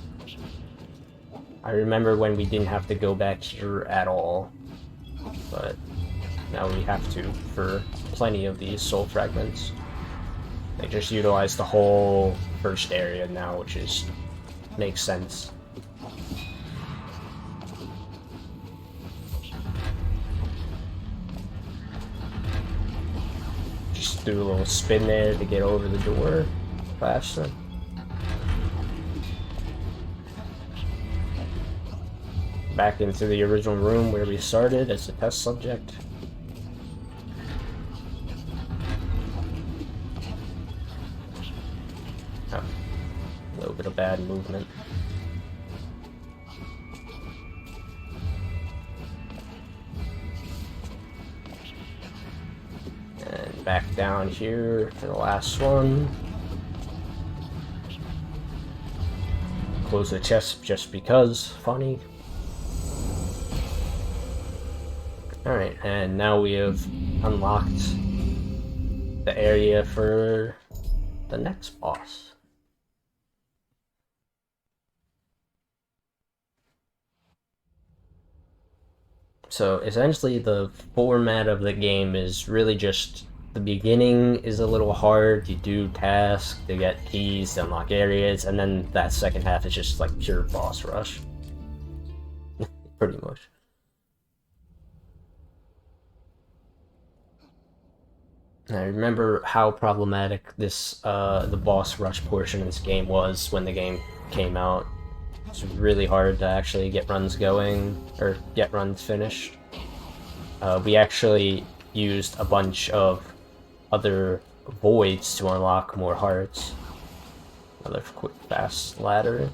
I remember when we didn't have to go back here at all, but now we have to for plenty of these Soul Fragments. They just utilize the whole first area now, which makes sense. Just do a little spin there to get over the door faster. Back into the original room where we started as a test subject. A little bit of bad movement. And back down here for the last one. Close the chest just because. Funny. Alright, and now we have unlocked the area for the next boss. So essentially the format of the game is really just the beginning is a little hard. You do tasks to get keys to unlock areas, and then that second half is just like pure boss rush. Pretty much. I remember how problematic this the boss rush portion of this game was when the game came out. It's really hard to actually get runs going, or get runs finished. We actually used a bunch of other voids to unlock more hearts. Another quick fast ladder.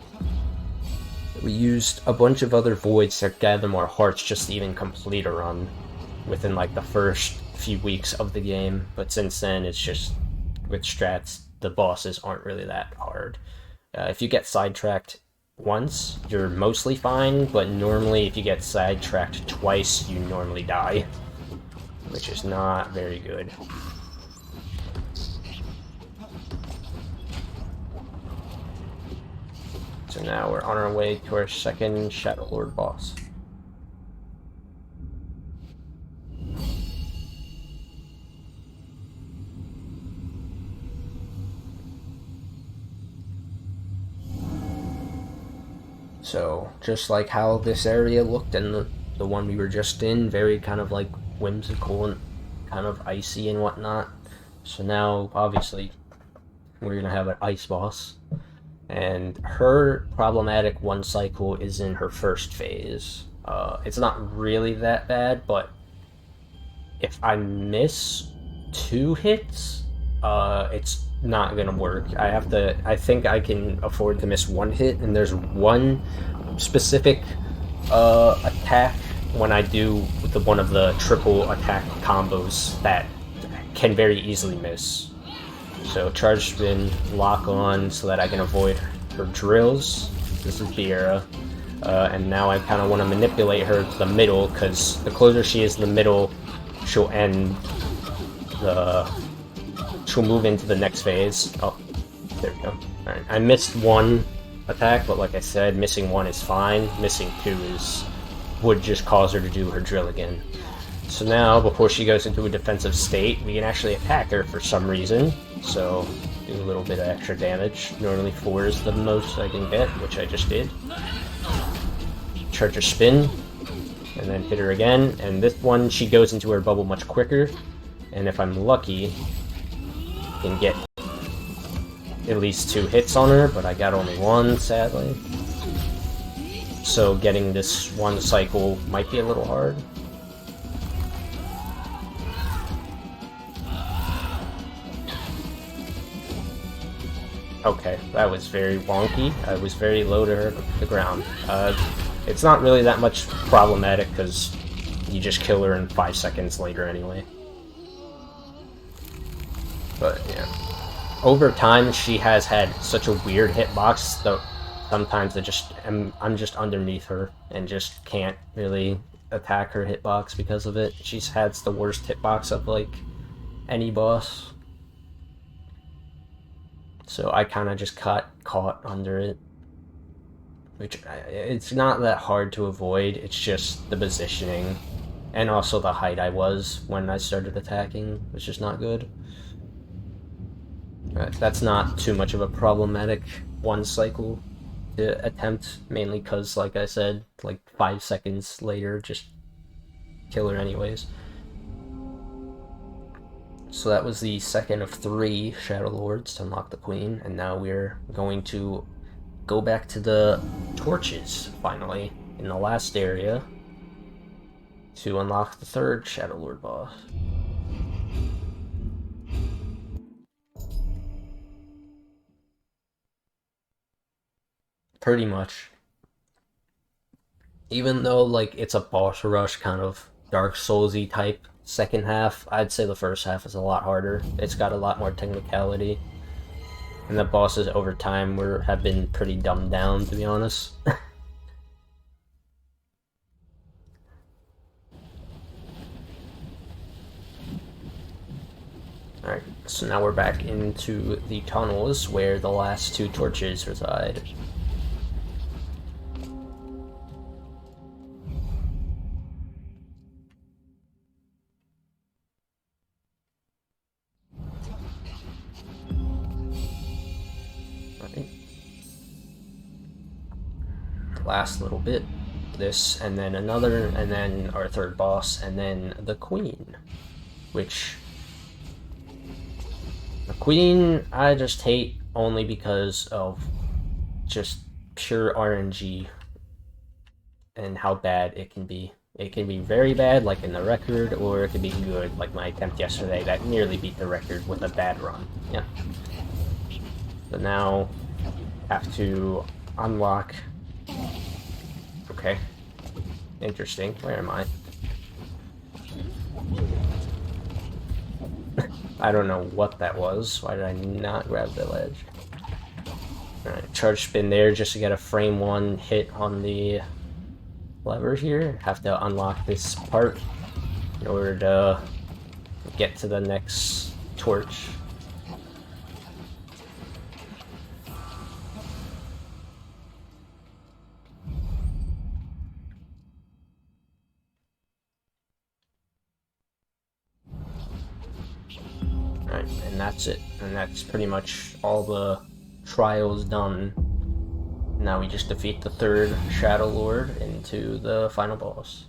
We used a bunch of other voids to gather more hearts just to even complete a run within like the first few weeks of the game, but since then it's just, with strats, the bosses aren't really that hard. If you get sidetracked once, you're mostly fine, but normally if you get sidetracked twice, you normally die, which is not very good. So now we're on our way to our second Shadow Lord boss. So, just like how this area looked and the one we were just in, very kind of like whimsical and kind of icy and whatnot. So now, obviously, we're gonna have an ice boss. And her problematic one cycle is in her first phase. It's not really that bad, but if I miss 2 hits, it's not gonna work. I think I can afford to miss 1 hit, and there's one specific attack when I do one of the triple attack combos that can very easily miss. So charge spin, lock on so that I can avoid her drills. This is the era. And now I kind of want to manipulate her to the middle, because the closer she is to the middle, she'll move into the next phase. Oh, there we go. Alright, I missed one attack, but like I said, missing one is fine. Missing two would just cause her to do her drill again. So now, before she goes into a defensive state, we can actually attack her for some reason. So, do a little bit of extra damage. Normally 4 is the most I can get, which I just did. Charge her spin, and then hit her again. And this one, she goes into her bubble much quicker. And if I'm lucky, I can get at least 2 hits on her, but I got only 1, sadly. So getting this one cycle might be a little hard. Okay, that was very wonky. I was very low to the ground. It's not really that much problematic, because you just kill her in 5 seconds later anyway. But yeah. Over time, she has had such a weird hitbox that sometimes I'm just underneath her and just can't really attack her hitbox because of it. She's had the worst hitbox of like any boss. So I kind of just got caught under it. Which, it's not that hard to avoid, it's just the positioning. And also the height I was when I started attacking, which is not good. That's not too much of a problematic one cycle to attempt, mainly because, like I said, like 5 seconds later, just kill her anyways. So that was the second of 3 Shadow Lords to unlock the Queen, and now we're going to go back to the torches, finally, in the last area, to unlock the 3rd Shadow Lord boss. Pretty much. Even though, like, it's a boss rush kind of Dark Souls-y type second half, I'd say the first half is a lot harder. It's got a lot more technicality. And the bosses over time have been pretty dumbed down, to be honest. Alright, so now we're back into the tunnels where the last 2 torches reside. Last little bit, this, and then another, and then our 3rd boss, and then the Queen, which the Queen I just hate only because of just pure RNG and how bad it can be. It can be very bad, like in the record, or it can be good, like my attempt yesterday that nearly beat the record with a bad run. Yeah. So now have to unlock. Okay. Interesting. Where am I? I don't know what that was. Why did I not grab the ledge? Alright, charge spin there just to get a frame 1 hit on the lever here. Have to unlock this part in order to get to the next torch. Alright, and that's it. And that's pretty much all the trials done. Now we just defeat the 3rd Shadow Lord into the final boss.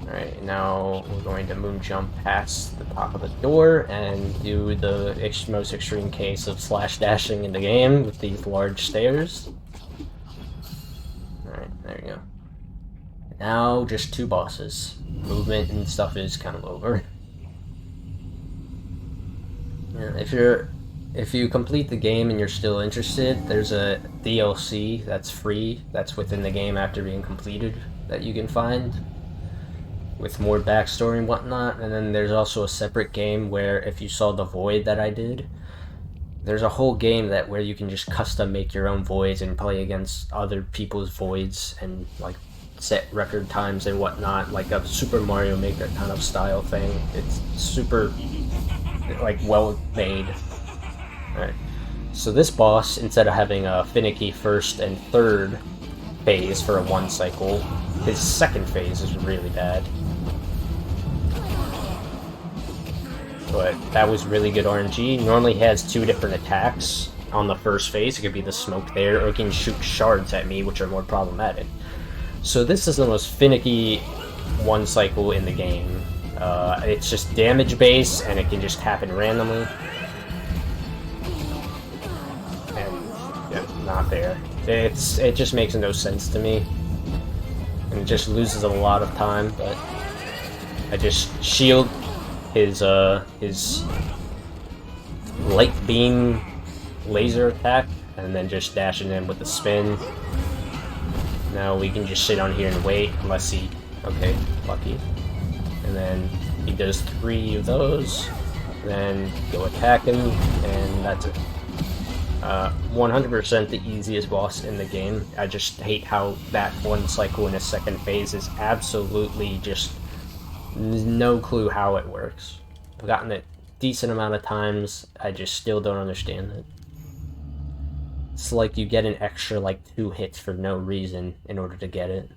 Alright, now we're going to moon jump past the top of the door and do the most extreme case of slash dashing in the game with these large stairs. Alright, there we go. Now just 2 bosses. movement and stuff is kind of over. If you complete the game and you're still interested, there's a DLC that's free, that's within the game after being completed, that you can find with more backstory and whatnot. And then there's also a separate game where, if you saw the void that I did, there's a whole game that where you can just custom make your own voids and play against other people's voids and like set record times and whatnot, like a Super Mario Maker kind of style thing. It's super like well made. Alright, so this boss, instead of having a finicky first and third phase for a 1 cycle, his second phase is really bad. But that was really good RNG. Normally he has 2 different attacks on the first phase. It could be the smoke there, or he can shoot shards at me, which are more problematic. So this is the most finicky 1 cycle in the game. It's just damage base, and it can just happen randomly. Not there. It just makes no sense to me, and it just loses a lot of time. But I just shield his light beam laser attack, and then just dashing in with the spin. Now we can just sit on here and wait, unless he, okay, lucky, and then he does 3 of those, then go attack him, and that's it. 100% the easiest boss in the game. I just hate how that 1 cycle in his second phase is absolutely just no clue how it works. I've gotten it decent amount of times, I just still don't understand it. It's like you get an extra like 2 hits for no reason in order to get it.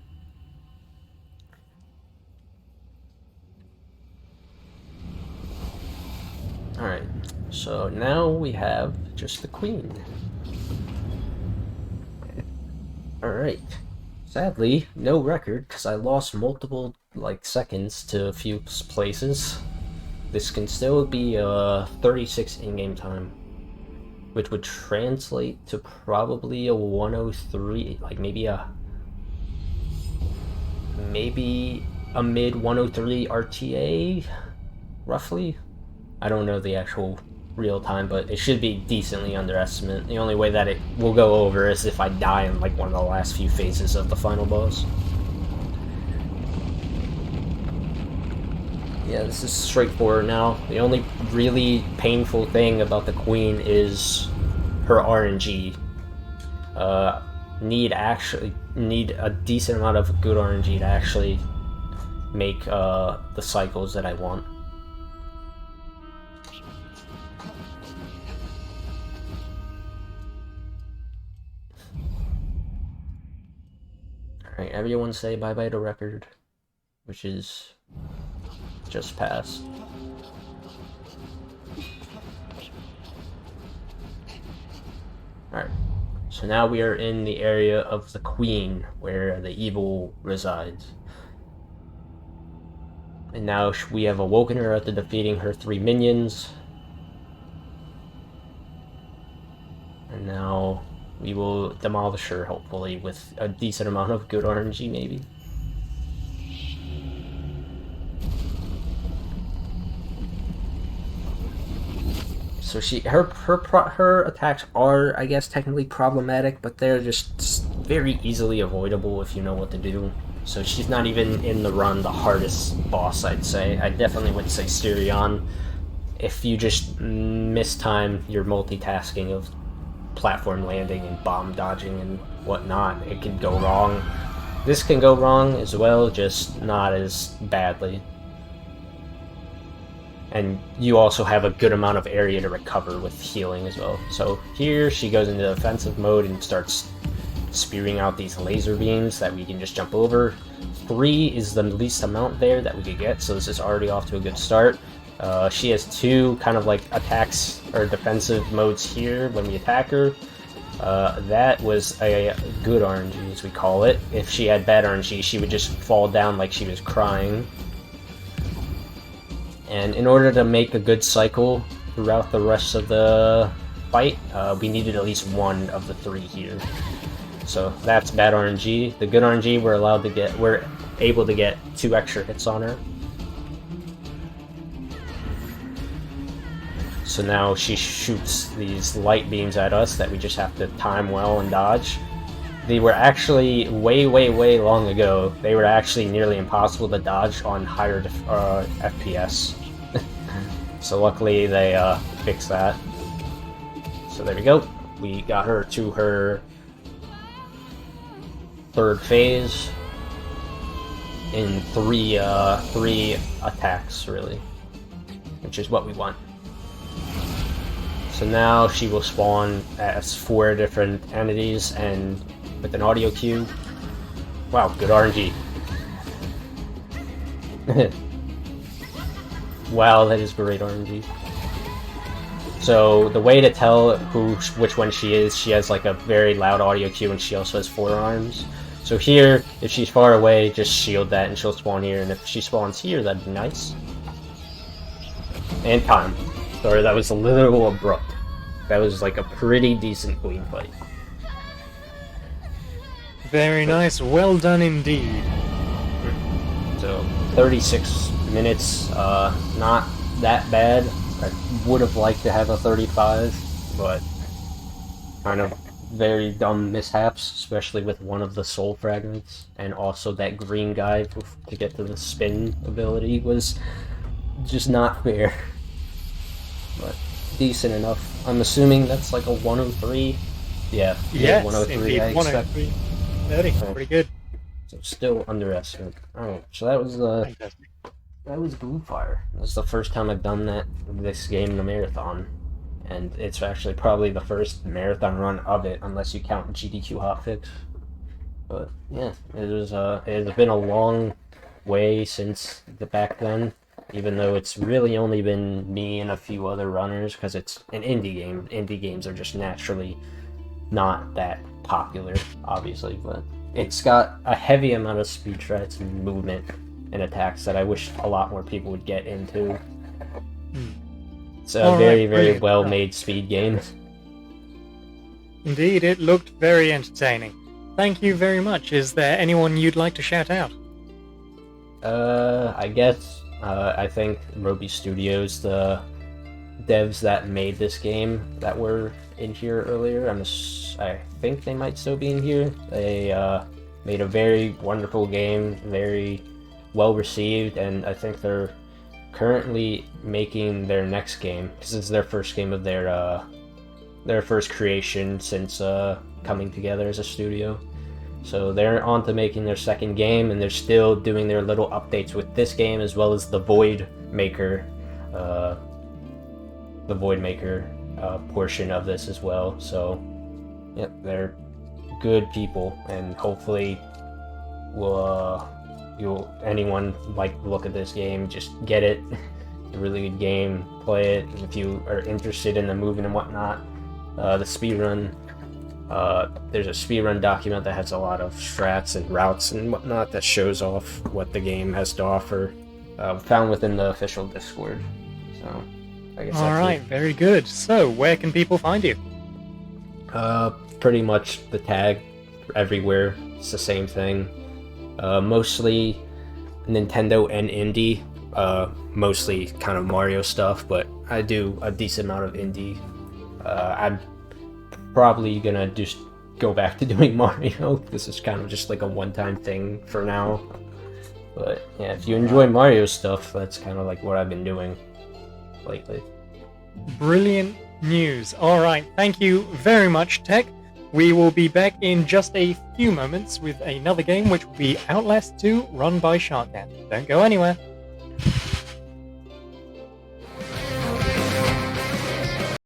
Alright, so now we have just the queen. Alright, sadly, no record, because I lost multiple like seconds to a few places. This can still be 36 in-game time, which would translate to probably a 103, like maybe a mid 103 RTA, roughly. I don't know the actual real time, but it should be decently underestimate. The only way that it will go over is if I die in like one of the last few phases of the final boss. Yeah, this is straightforward now. The only really painful thing about the queen is her RNG. Need a decent amount of good RNG to actually make the cycles that I want. Alright, everyone say bye-bye to record, which is just passed. Alright, so now we are in the area of the queen, where the evil resides. And now we have awoken her after defeating her 3 minions. And now we will demolish her, hopefully, with a decent amount of good RNG, maybe. So her attacks are, I guess, technically problematic, but they're just very easily avoidable if you know what to do. So she's not even in the run the hardest boss, I'd say. I definitely would say Styrion. If you just mistime your multitasking of platform landing and bomb dodging and whatnot, it can go wrong. This can go wrong as well, just not as badly. And you also have a good amount of area to recover with healing as well. So here she goes into defensive mode and starts spewing out these laser beams that we can just jump over. 3 is the least amount there that we could get, so this is already off to a good start. She has 2 kind of like attacks or defensive modes here when we attack her. That was a good RNG, as we call it. If she had bad RNG, she would just fall down like she was crying. And in order to make a good cycle throughout the rest of the fight, we needed at least 1 of the 3 here. So that's bad RNG. The good RNG we're allowed to get, we're able to get 2 extra hits on her. So now she shoots these light beams at us that we just have to time well and dodge. They were actually way long ago. They were actually nearly impossible to dodge on higher FPS. So luckily they fixed that. So there we go. We got her to her 3rd phase in 3 attacks, really, which is what we want. So now she will spawn as 4 different entities and with an audio cue. Wow, good RNG. Wow, that is great RNG. So the way to tell which one she is, she has like a very loud audio cue and she also has 4 arms. So here, if she's far away, just shield that and she'll spawn here, and if she spawns here, that'd be nice. And time. Sorry, that was a little abrupt. That was like a pretty decent queen fight. Very nice, well done indeed. So, 36 minutes, not that bad. I would have liked to have a 35, but kind of very dumb mishaps, especially with one of the soul fragments, and also that green guy to get to the spin ability was just not fair. But decent enough. I'm assuming that's like a 103. Yeah, yes, 103. Indeed, I expect. 103. 30, pretty good. So still underestimate. Alright, so that was Fantastic. that was Blue Fire. This is the first time I've done this game in a marathon. And it's actually probably the first marathon run of it, unless you count GDQ hotfix. But yeah, it has been a long way since back then, even though it's really only been me and a few other runners, because it's an indie game. Indie games are just naturally not that popular, obviously, but it's got a heavy amount of speed threats and movement and attacks that I wish a lot more people would get into. It's a very well-made speed game. Indeed, it looked very entertaining. Thank you very much. Is there anyone you'd like to shout out? I guess, I think Roby Studios, the devs that made this game that were in here earlier, I think they might still be in here. They made a very wonderful game, very well received, and I think they're currently making their next game, because this is their first game of their first creation since coming together as a studio. So they're on to making their second game, and they're still doing their little updates with this game, as well as the Void Maker portion of this as well. So yep, they're good people, and hopefully anyone like look at this game, just get it. It's a really good game, play it. And if you are interested in the movement and whatnot, the speedrun, there's a speedrun document that has a lot of strats and routes and whatnot that shows off what the game has to offer, found within the official Discord. So I guess Alright, very good. So, where can people find you? Pretty much the tag everywhere. It's the same thing. Mostly Nintendo and indie, mostly kind of Mario stuff, but I do a decent amount of indie. I'm probably gonna just go back to doing Mario. This is kind of just like a one-time thing for now. But yeah, if you enjoy Mario stuff, that's kind of like what I've been doing lately. Brilliant news. Alright, thank you very much, Tech. We will be back in just a few moments with another game, which will be Outlast 2, run by Sharknet. Don't go anywhere.